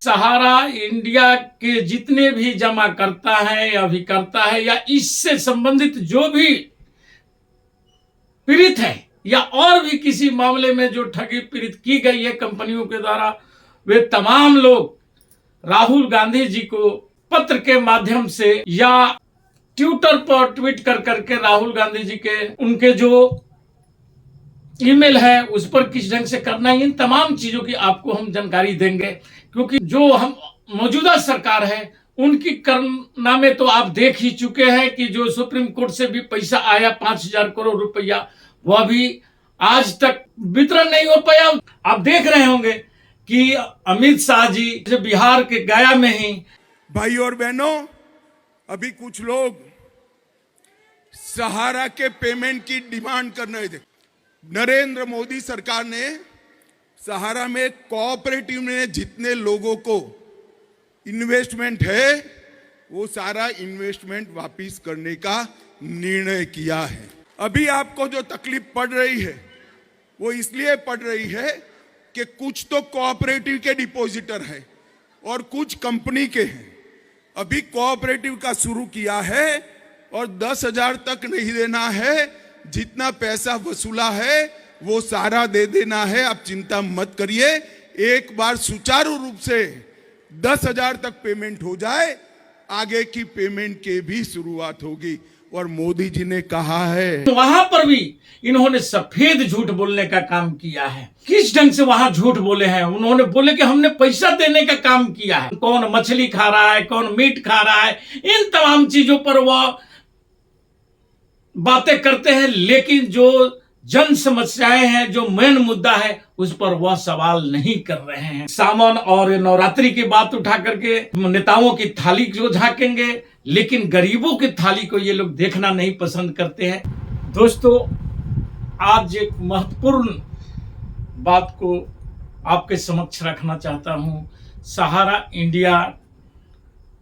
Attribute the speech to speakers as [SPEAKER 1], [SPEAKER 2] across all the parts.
[SPEAKER 1] सहारा India के जितने भी जमा करता है या अभिकर्ता है या इससे संबंधित जो भी पीड़ित है या और भी किसी मामले में जो ठगी पीड़ित की गई है कंपनियों के द्वारा, वे तमाम लोग राहुल गांधी जी को पत्र के माध्यम से या ट्विटर पर ट्वीट कर करके राहुल गांधी जी के उनके जो ईमेल है उस पर किस ढंग से करना है, इन तमाम चीजों की आपको हम जानकारी देंगे। क्योंकि जो हम मौजूदा सरकार है उनकी कारनामे तो आप देख ही चुके हैं कि जो सुप्रीम कोर्ट से भी पैसा आया 5,000 करोड़ रुपया, वह भी आज तक वितरण नहीं हो पाया। आप देख रहे होंगे कि अमित शाह जी बिहार के गया में ही,
[SPEAKER 2] भाई और बहनों, अभी कुछ लोग सहारा के पेमेंट की डिमांड कर रहे थे। नरेंद्र मोदी सरकार ने सहारा में कोऑपरेटिव में जितने लोगों को इन्वेस्टमेंट है वो सारा इन्वेस्टमेंट वापस करने का निर्णय किया है। अभी आपको जो तकलीफ पड़ रही है वो इसलिए पड़ रही है कि कुछ तो कोऑपरेटिव के डिपॉजिटर है और कुछ कंपनी के हैं। अभी कोऑपरेटिव का शुरू किया है और 10,000 तक नहीं देना है, जितना पैसा वसूला है वो सारा दे देना है। आप चिंता मत करिए, एक बार सुचारू रूप से 10,000 तक पेमेंट हो जाए, आगे की पेमेंट की भी शुरुआत होगी। और मोदी जी ने कहा है
[SPEAKER 1] तो वहां पर भी इन्होंने सफेद झूठ बोलने का काम किया है। किस ढंग से वहां झूठ बोले हैं? उन्होंने बोले कि हमने पैसा देने का काम किया है। कौन मछली खा रहा है, कौन मीट खा रहा है, इन तमाम चीजों पर वह बातें करते हैं, लेकिन जो जन समस्याएं हैं, जो मेन मुद्दा है, उस पर वह सवाल नहीं कर रहे हैं। सावन और नवरात्रि की बात उठा करके नेताओं की थाली को झांकेंगे, लेकिन गरीबों की थाली को ये लोग देखना नहीं पसंद करते हैं। दोस्तों, आज एक महत्वपूर्ण बात को आपके समक्ष रखना चाहता हूं। सहारा इंडिया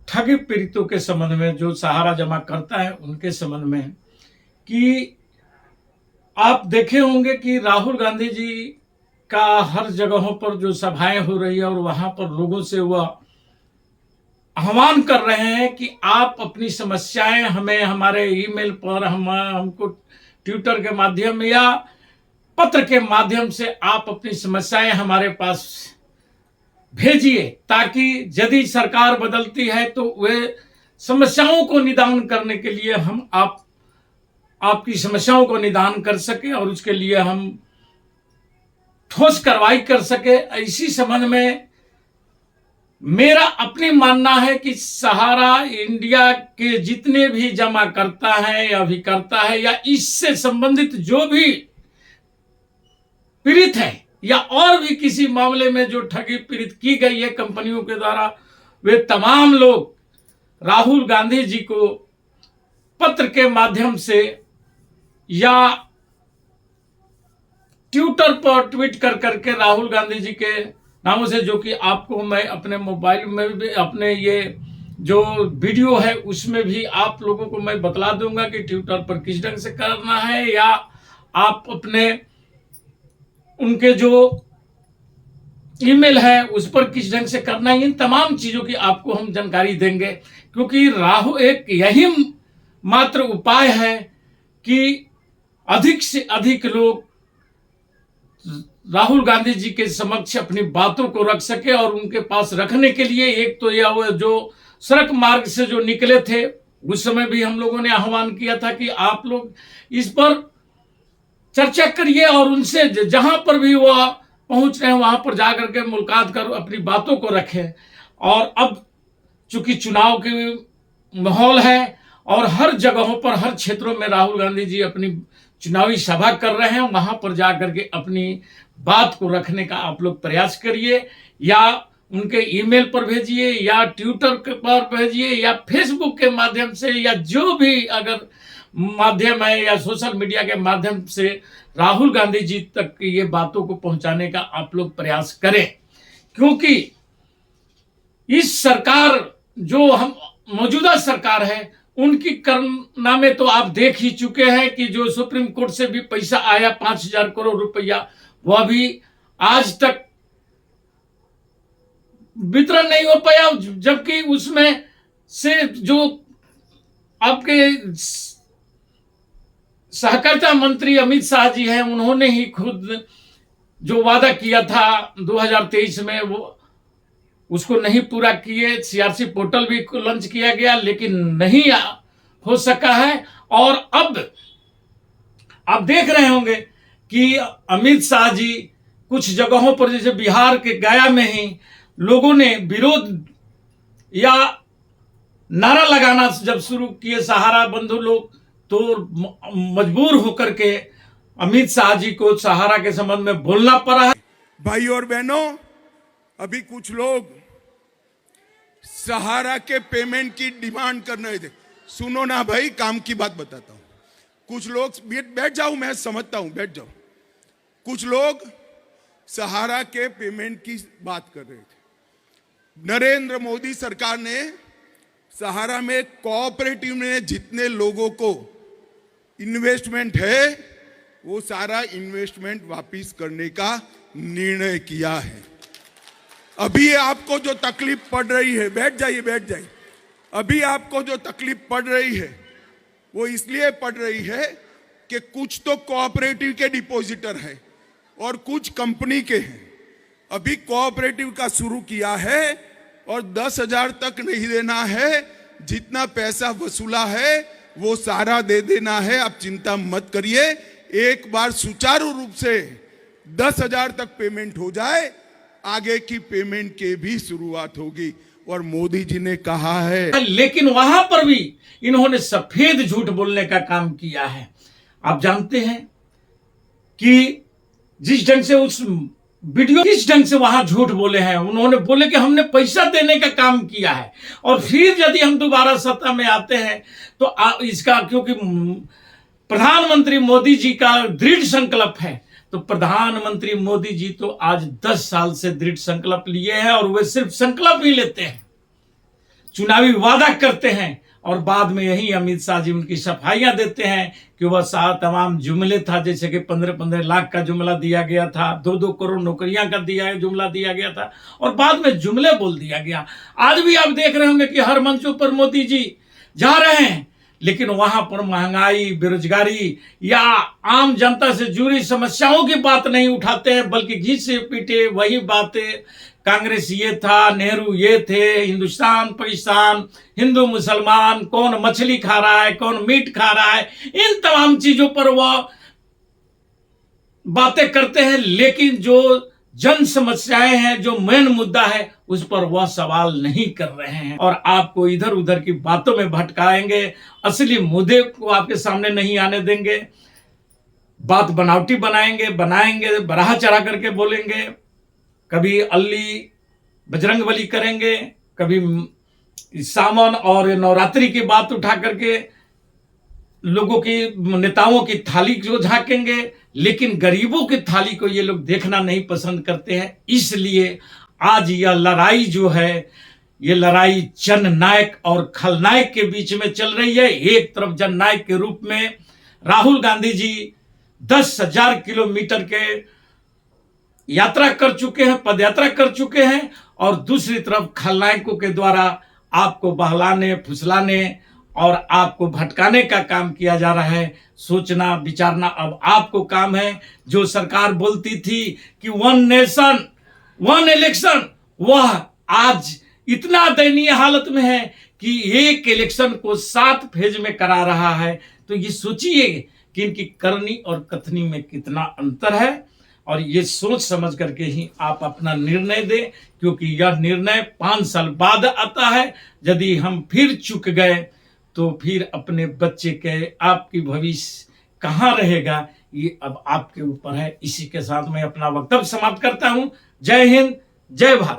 [SPEAKER 1] ठगी पीड़ितों के संबंध में, जो सहारा जमा करता है उनके संबंध में, कि आप देखे होंगे कि राहुल गांधी जी का हर जगहों पर जो सभाएं हो रही है और वहां पर लोगों से वह आह्वान कर रहे हैं कि आप अपनी समस्याएं हमें हमारे ईमेल पर, हमको ट्विटर के माध्यम या पत्र के माध्यम से आप अपनी समस्याएं हमारे पास भेजिए, ताकि यदि सरकार बदलती है तो वे समस्याओं को निदान करने के लिए हम आपकी समस्याओं को निदान कर सके और उसके लिए हम ठोस कार्रवाई कर सके। इसी संबंध में मेरा अपनी मानना है कि सहारा इंडिया के जितने भी जमा करता है या अभिकर्ता है या इससे संबंधित जो भी पीड़ित है या और भी किसी मामले में जो ठगी पीड़ित की गई है कंपनियों के द्वारा, वे तमाम लोग राहुल गांधी जी को पत्र के माध्यम से या ट्विटर पर ट्वीट कर करके राहुल गांधी जी के नामों से, जो कि आपको मैं अपने मोबाइल में भी, अपने ये जो वीडियो है उसमें भी आप लोगों को मैं बतला दूंगा कि ट्विटर पर किस ढंग से करना है या आप अपने उनके जो ईमेल है उस पर किस ढंग से करना है, इन तमाम चीजों की आपको हम जानकारी देंगे। क्योंकि राहुल एक यही मात्र उपाय है कि अधिक से अधिक लोग राहुल गांधी जी के समक्ष अपनी बातों को रख सके। और उनके पास रखने के लिए एक तो यह वो जो सड़क मार्ग से जो निकले थे उस समय भी हम लोगों ने आह्वान किया था कि आप लोग इस पर चर्चा करिए और उनसे जहां पर भी वह पहुंच रहे हैं वहां पर जाकर के मुलाकात कर अपनी बातों को रखें। और अब चूंकि चुनाव के माहौल है और हर जगहों पर, हर क्षेत्रों में राहुल गांधी जी अपनी चुनावी सभा कर रहे हैं, वहां पर जाकर के अपनी बात को रखने का आप लोग प्रयास करिए, या उनके ईमेल पर भेजिए या ट्विटर पर भेजिए या फेसबुक के माध्यम से, या जो भी अगर माध्यम है या सोशल मीडिया के माध्यम से राहुल गांधी जी तक ये बातों को पहुंचाने का आप लोग प्रयास करें। क्योंकि इस सरकार, जो हम मौजूदा सरकार है, उनकी कारनामे तो आप देख ही चुके हैं कि जो सुप्रीम कोर्ट से भी पैसा आया 5,000 करोड़ रुपया, वह भी आज तक वितरण नहीं हो पाया, जबकि उसमें से जो आपके सहकारिता मंत्री अमित शाह जी हैं, उन्होंने ही खुद जो वादा किया था 2023 में वो उसको नहीं पूरा किए। सीआरसी पोर्टल भी लॉन्च किया गया लेकिन नहीं हो सका है। और अब आप देख रहे होंगे कि अमित शाह जी कुछ जगहों पर, जैसे बिहार के गया में ही लोगों ने विरोध या नारा लगाना जब शुरू किए सहारा बंधु लोग, तो मजबूर होकर के अमित शाह जी को सहारा के संबंध में बोलना पड़ा है।
[SPEAKER 2] भाई और बहनों, अभी कुछ लोग सहारा के पेमेंट की डिमांड कर रहे थे। सुनो ना भाई, काम की बात बताता हूं। कुछ लोग बैठ जाओ, मैं समझता हूं, बैठ जाओ। कुछ लोग सहारा के पेमेंट की बात कर रहे थे। नरेंद्र मोदी सरकार ने सहारा में कोऑपरेटिव में जितने लोगों को इन्वेस्टमेंट है वो सारा इन्वेस्टमेंट वापस करने का निर्णय किया है। अभी आपको जो तकलीफ पड़ रही है, बैठ जाइए। अभी आपको जो तकलीफ पड़ रही है वो इसलिए पड़ रही है कि कुछ तो कोऑपरेटिव के डिपॉजिटर है और कुछ कंपनी के हैं। अभी कोऑपरेटिव का शुरू किया है और 10,000 तक नहीं देना है, जितना पैसा वसूला है वो सारा दे देना है। आप चिंता मत करिए, एक बार सुचारू रूप से 10,000 तक पेमेंट हो जाए, आगे की पेमेंट के भी शुरुआत होगी। और मोदी जी ने कहा है,
[SPEAKER 1] लेकिन वहां पर भी इन्होंने सफेद झूठ बोलने का काम किया है। आप जानते हैं कि जिस ढंग से उस वीडियो, किस ढंग से वहां झूठ बोले हैं। उन्होंने बोले कि हमने पैसा देने का काम किया है और फिर यदि हम दोबारा सत्ता में आते हैं तो इसका, क्योंकि प्रधानमंत्री मोदी जी का दृढ़ संकल्प है, तो प्रधानमंत्री मोदी जी तो आज 10 साल से दृढ़ संकल्प लिए हैं और वे सिर्फ संकल्प ही लेते हैं, चुनावी वादा करते हैं और बाद में यही अमित शाह जी उनकी सफाइयां देते हैं कि वह तमाम जुमले था, जैसे कि 15-15 लाख का जुमला दिया गया था, 2-2 करोड़ नौकरियां का जुमला दिया गया था और बाद में जुमले बोल दिया गया। आज भी आप देख रहे होंगे कि हर मंचों पर मोदी जी जा रहे हैं, लेकिन वहां पर महंगाई, बेरोजगारी या आम जनता से जुड़ी समस्याओं की बात नहीं उठाते हैं, बल्कि घिस से पीटे वही बातें, कांग्रेस ये था, नेहरू ये थे, हिंदुस्तान पाकिस्तान, हिंदू मुसलमान, कौन मछली खा रहा है, कौन मीट खा रहा है, इन तमाम चीजों पर वह बातें करते हैं। लेकिन जो जन समस्याएं हैं, जो मेन मुद्दा है, उस पर वह सवाल नहीं कर रहे हैं और आपको इधर उधर की बातों में भटकाएंगे, असली मुद्दे को आपके सामने नहीं आने देंगे, बात बनावटी बनाएंगे, बराह चढ़ा करके बोलेंगे, कभी अल्ली बजरंगबली करेंगे, कभी सावन और नवरात्रि की बात उठा करके लोगों की, नेताओं की थाली को झांकेंगे, लेकिन गरीबों की थाली को ये लोग देखना नहीं पसंद करते हैं। इसलिए आज यह लड़ाई जो है, ये लड़ाई जननायक और खलनायक के बीच में चल रही है। एक तरफ जननायक के रूप में राहुल गांधी जी 10,000 किलोमीटर के यात्रा कर चुके हैं, पदयात्रा कर चुके हैं, और दूसरी तरफ खलनायकों के द्वारा आपको बहलाने, फुसलाने और आपको भटकाने का काम किया जा रहा है। सोचना विचारना अब आपको काम है। जो सरकार बोलती थी कि 1 नेशन 1 इलेक्शन, वह आज इतना दयनीय हालत में है कि एक इलेक्शन को 7 फेज में करा रहा है। तो ये सोचिए कि इनकी करनी और कथनी में कितना अंतर है, और ये सोच समझ करके ही आप अपना निर्णय दें, क्योंकि यह निर्णय 5 साल बाद आता है। यदि हम फिर चूक गए तो फिर अपने बच्चे के, आपकी भविष्य कहाँ रहेगा, ये अब आपके ऊपर है। इसी के साथ मैं अपना वक्तव्य समाप्त करता हूं। जय हिंद, जय भारत।